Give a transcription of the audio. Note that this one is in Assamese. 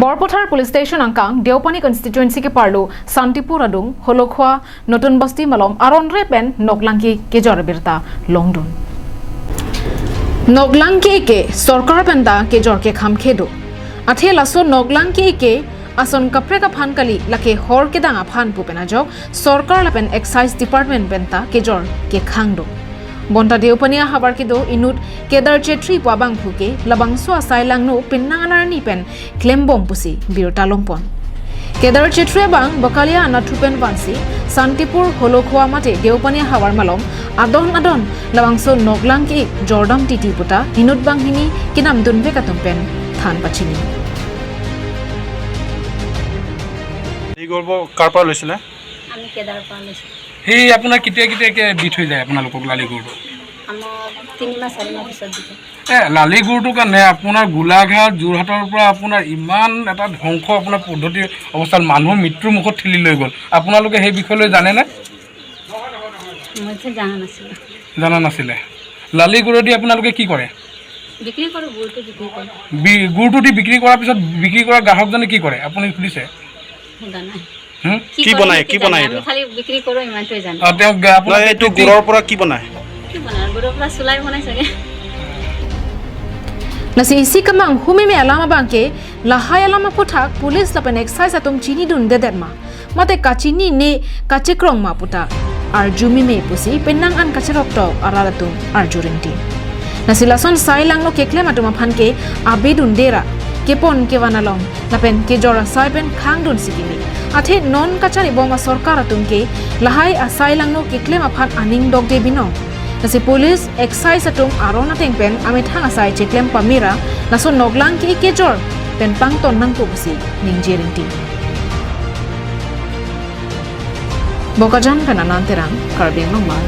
বৰপথাৰ পুলিচ ষ্টেচন আংকাং দেওপানী কনষ্টিটুৱেন্সি কে পাৰলো শান্তিপুৰ আদুং হলখোৱা নতুন বস্তি মালম আৰণৰে পেন নকলাংকি কেজৰ বিৰতা লংডুন নকলাংকি কে সৰকাৰ পেনটা কেজৰ কে খাম খেদো আঠে লাসো নকলাংকি কে আসন কাপ্ৰে কা ফানকালি লাকে হৰ কে ডাঙা ফান পুপেনা জক সৰকাৰ লাপেন এক্সাইজ ডিপাৰ্টমেন্ট পেনটা কেজৰ কে খাংদো বন্টা দেওপানিয়া হাবাৰ কিদো ইনুট কেদাৰ চেট্ৰি পাবাং ফুকে লাবাংসো আসাইলাংনো পিন্নাঙানাৰনি পেন ক্লেমবম পুসি বিৰতা লংপন কেদাৰ চেট্ৰি বাং বকালিয়া আনাথুপেন বানসি শান্তিপুৰ হলখোৱা মাতে দেওপানিয়া হাবার মালম আদন লাবাংসো নকলাংকি জর্দাম টিটি পুটা ইনুট বাংহিনি কিনাম দুনবে কাতুমপেন থান পাচিনি এই গর্ব কারপা লৈছিলে আমি কেদাৰ পৰা লৈছোঁ সেই আপোনাৰ কেতিয়া দি থৈ যায় আপোনালোকক লালি গুৰটো আমাৰ 3 মাহ 4 মাহ পিছত দিছে লালি গুৰটোৰ কাৰণে আপোনাৰ গোলাঘাট যোৰহাটৰ পৰা আপোনাৰ ইমান এটা ধ্বংস আপোনাৰ পদ্ধতি অৱস্থাত মানুহ মৃত্যুৰ মুখত ঠেলি লৈ গ'ল আপোনালোকে সেই বিষয়লৈ জানেনে মই জানা নাছিলে লালি গুৰ দি আপোনালোকে কি কৰে বিক্ৰী কৰোঁ গুৰটো বিক্ৰী কৰোঁ গুৰটো দি বিক্ৰী কৰাৰ পিছত বিক্ৰী কৰা গ্ৰাহকজনে কি কৰে আপুনি সুধিছে জানাই কি বনায় আমি খালি বিক্ৰী কৰোঁ ইমানটোৱে জানো আপোনাৰ এইটো গুৰৰ পৰা কি বনায় গুৰৰ পৰা চুলাই বনাই চাগে nasi isi kamang humime alama bangke lahai alama puthak police lapen excise atom chini dun dedetma mate kachini ne kachekrong ma puta arjumi me pusi penang an kacherok to aralatum arjurenti nasi lason sai langno kekle matuma phanke abedun dera kepon kewanalong lapen ke jora sai pen khang dun sikimi athe non kachari boma sarkar atumke lahai asai langno kekle ma phan aning dog de bino nasi police excise atum arona tengpen ami thang asai cheklem pamira naso noglang ki kejor pen pang ton nang pusi ningjerinti bokajan penanan terang karbeng normal